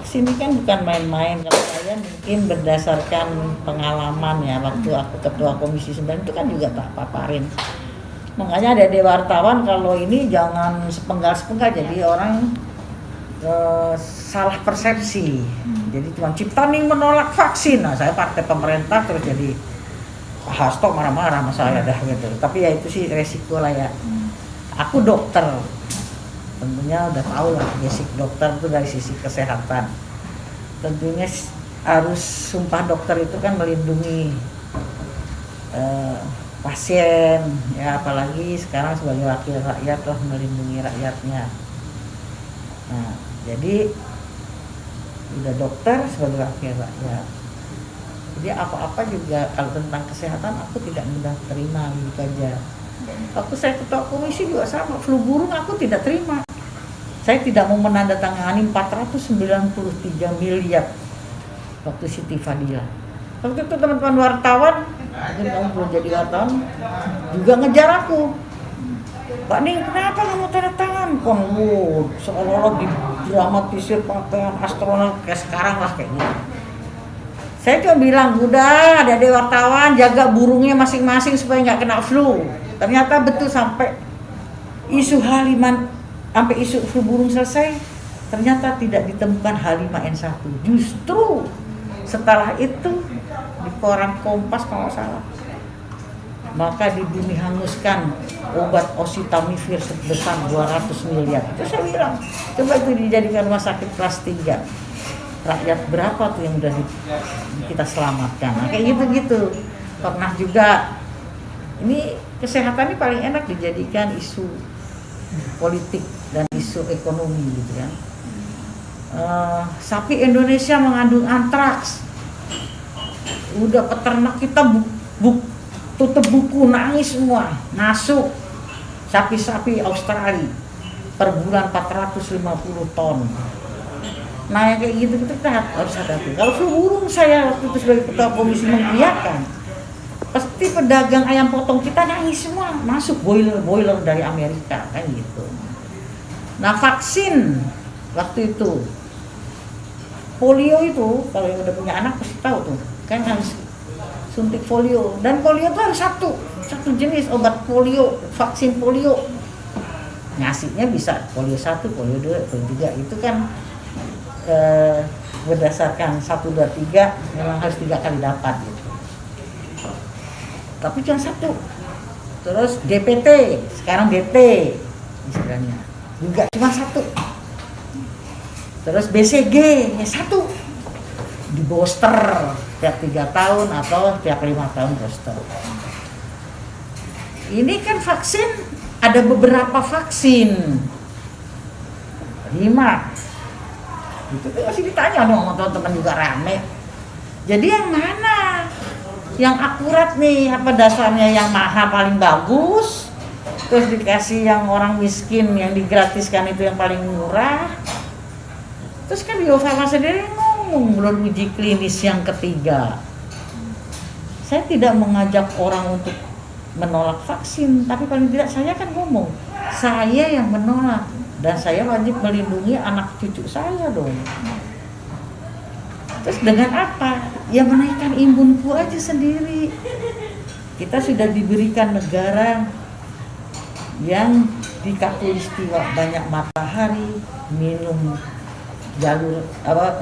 vaksin ini kan bukan main-main. Kalau saya mungkin berdasarkan pengalaman ya, waktu aku ketua komisi 9 itu kan juga tak paparin. Makanya ada wartawan kalau ini jangan sepenggal-sepenggal, jadi orang salah persepsi. Jadi cuma Ciptaning menolak vaksin. Nah, saya partai pemerintah terus jadi Pak Hasto marah-marah sama saya dah gitu. Tapi ya itu sih resiko lah ya. Aku dokter, tentunya udah tahu lah basic dokter itu dari sisi kesehatan. Tentunya harus sumpah dokter itu kan melindungi pasien ya, apalagi sekarang sebagai wakil rakyat lah melindungi rakyatnya. Nah, jadi udah dokter sebagai wakil rakyat. Jadi apa-apa juga kalau tentang kesehatan aku tidak mudah terima gitu aja. Waktu saya ketua komisi juga sama, flu burung aku tidak terima. Saya tidak mau menandatangani 493 miliar waktu Siti Fadila. Waktu itu teman-teman wartawan, mungkin kamu belum jadi wartawan, juga ngejar aku. Pak Ning, kenapa nggak mau tanda tangan? Seolah-olah didramatisir pakaian astronot kayak sekarang lah kayak gitu. Saya cuma bilang, udah ada wartawan jaga burungnya masing-masing supaya nggak kena flu. Ternyata betul sampai isu sampai isu flu burung selesai, ternyata tidak ditemukan H5N1. Justru setelah itu di koran Kompas kalau salah, maka dibumi hanguskan obat ositamivir sebesar 200 miliar. Itu saya bilang, coba itu dijadikan rumah sakit kelas 3. Rakyat berapa tuh yang udah kita selamatkan? Nah, kayak gitu-gitu. Pernah juga, ini kesehatan ini paling enak dijadikan isu politik dan isu ekonomi gitu kan. Sapi Indonesia mengandung antraks. Udah peternak kita tutup buku, nangis semua. Masuk sapi-sapi Australia per bulan 450 ton. Nah yang kayak gitu kita harus hadapi. Kalau flu burung saya waktu itu sebagai ketua komisi mengiyakan, pasti pedagang ayam potong kita nangis semua, masuk boiler dari Amerika kan gitu. Nah vaksin waktu itu polio itu kalau yang udah punya anak pasti tahu tuh kan harus suntik polio, dan polio itu harus satu jenis obat polio, vaksin polio. Ngasihnya bisa polio 1, polio 2, polio 3 itu kan berdasarkan 1, 2, 3 memang harus 3 kali dapat gitu. Tapi cuma 1. Terus DPT, sekarang DT istilahnya juga cuma 1. Terus BCG ya 1. Di booster tiap 3 tahun atau tiap 5 tahun booster. Ini kan vaksin, ada beberapa vaksin 5. Itu masih ditanya dong sama teman-teman juga rame. Jadi yang mana yang akurat nih, apa dasarnya yang mahal paling bagus, terus dikasih yang orang miskin yang digratiskan itu yang paling murah. Terus kan Bio Farma sendiri ngomong belum uji klinis yang ketiga. Saya tidak mengajak orang untuk menolak vaksin, tapi paling tidak saya kan ngomong, saya yang menolak dan saya wajib melindungi anak cucu saya dong. Terus dengan apa? Ya menaikkan imunku aja sendiri. Kita sudah diberikan negara yang di khatulistiwa banyak matahari, minum jalur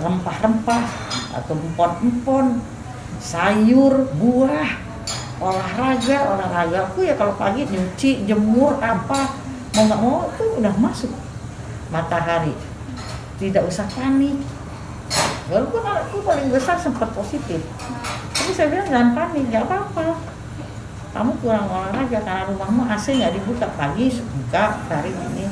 rempah-rempah atau empon-empon, sayur, buah, olahraga aku ya kalau pagi nyuci, jemur apa mau nggak mau itu udah masuk matahari, tidak usah panik. Walaupun anakku paling besar sempat positif, tapi saya bilang jangan panik, nggak apa-apa. Kamu kurang olahraga karena rumahmu AC nggak dibuka, pagi buka hari ini.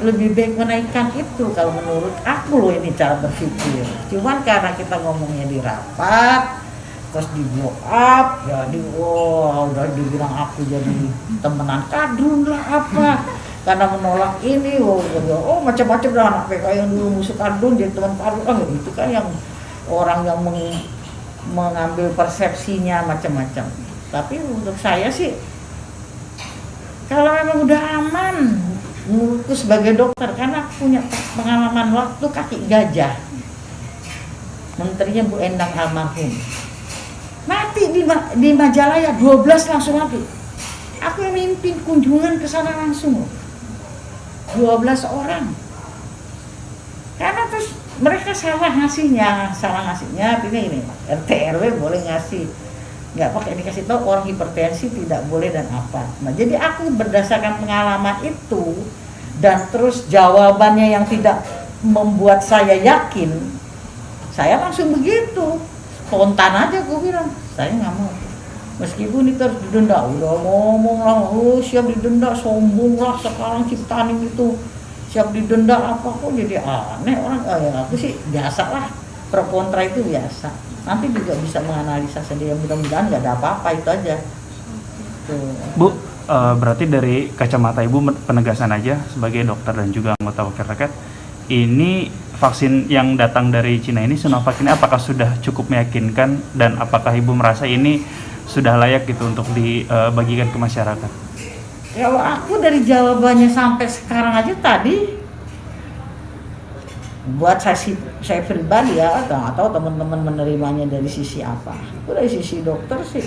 Lebih baik menaikkan itu kalau menurut aku loh, ini cara berpikir. Cuman karena kita ngomongnya di rapat, terus di blow up, jadi udah dibilang aku jadi temenan kadrun lah apa. Karena menolak ini, macam-macam dah anak PK yang dulu musuh kadrun jadi teman kadrun. Itu kan yang orang yang mengambil persepsinya macam-macam. Tapi untuk saya sih, kalau memang udah aman, menurutku sebagai dokter, karena aku punya pengalaman waktu kaki gajah. menterinya Bu Endang almarhum. Mati di Majalaya 12 langsung mati. Aku yang mimpin kunjungan ke sana langsung. 12 orang. Karena terus mereka salah ngasihnya, artinya ini RT RW boleh ngasih, nggak pakai dikasih tahu orang hipertensi tidak boleh dan apa. Nah jadi aku berdasarkan pengalaman itu dan terus jawabannya yang tidak membuat saya yakin, saya langsung begitu spontan aja gue bilang saya nggak mau, meskipun itu harus didenda. Udah ngomong lah, siap didenda, sombong lah sekarang Ciptaning itu siap didenda apa, kok jadi aneh orang. Ya aku sih biasa lah, pro kontra itu biasa, nanti juga bisa menganalisa sendiri, mudah-mudahan nggak ada apa-apa, itu aja. Tuh. Bu, berarti dari kacamata Ibu penegasan aja sebagai dokter dan juga anggota wakil rakyat, ini vaksin yang datang dari Cina ini, Sinovac ini apakah sudah cukup meyakinkan dan apakah Ibu merasa ini sudah layak gitu untuk dibagikan ke masyarakat? Kalau aku dari jawabannya sampai sekarang aja tadi, buat saya pribadi ya, atau teman-teman menerimanya dari sisi apa, aku dari sisi dokter sih,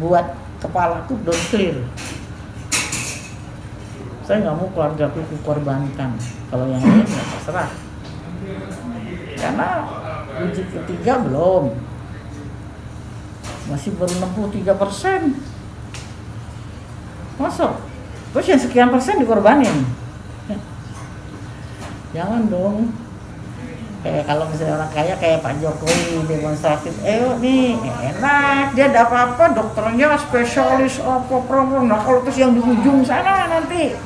buat kepalaku down clear. Saya nggak mau keluarga aku dikorbankan. Kalau yang ini nggak terserah. Karena uji ketiga belum, masih baru 63%. Masuk. Terus yang sekian persen dikorbanin. Jangan dong. Kayak kalau misalnya orang kaya kayak Pak Jokowi demonstratif, nih enak, dia ada apa-apa dokternya spesialis apa program. Nah kalau terus yang di ujung sana nanti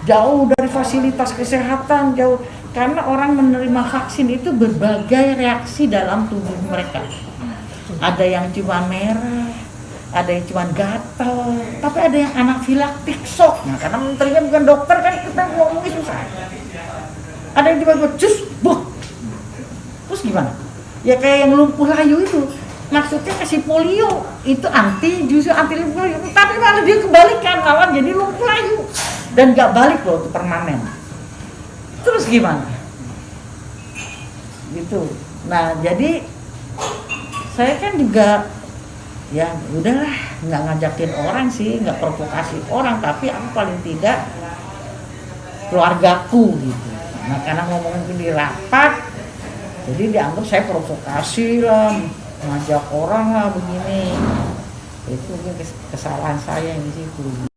jauh dari fasilitas kesehatan, jauh, karena orang menerima vaksin itu berbagai reaksi dalam tubuh mereka. Ada yang cuma merah, ada yang cuma gatal, tapi ada yang anafilaktik shock. Nah karena menterinya bukan dokter kan kita ngomongnya susah. Ada yang tiba-tiba cus, buh. Terus gimana? Ya kayak yang lumpuh layu itu, maksudnya kasih polio itu justru anti lumpuh layu, tapi malah dia kebalikan, malah jadi lumpuh layu dan nggak balik loh, itu permanen. Terus gimana? Gitu. Nah jadi saya kan juga ya udahlah, nggak ngajakin orang sih, nggak provokasi orang, tapi aku paling tidak keluargaku gitu. Nah karena ngomongin di rapat, jadi dianggap saya provokasi lah, ngajak orang lah begini. Itu mungkin kesalahan saya yang di situ.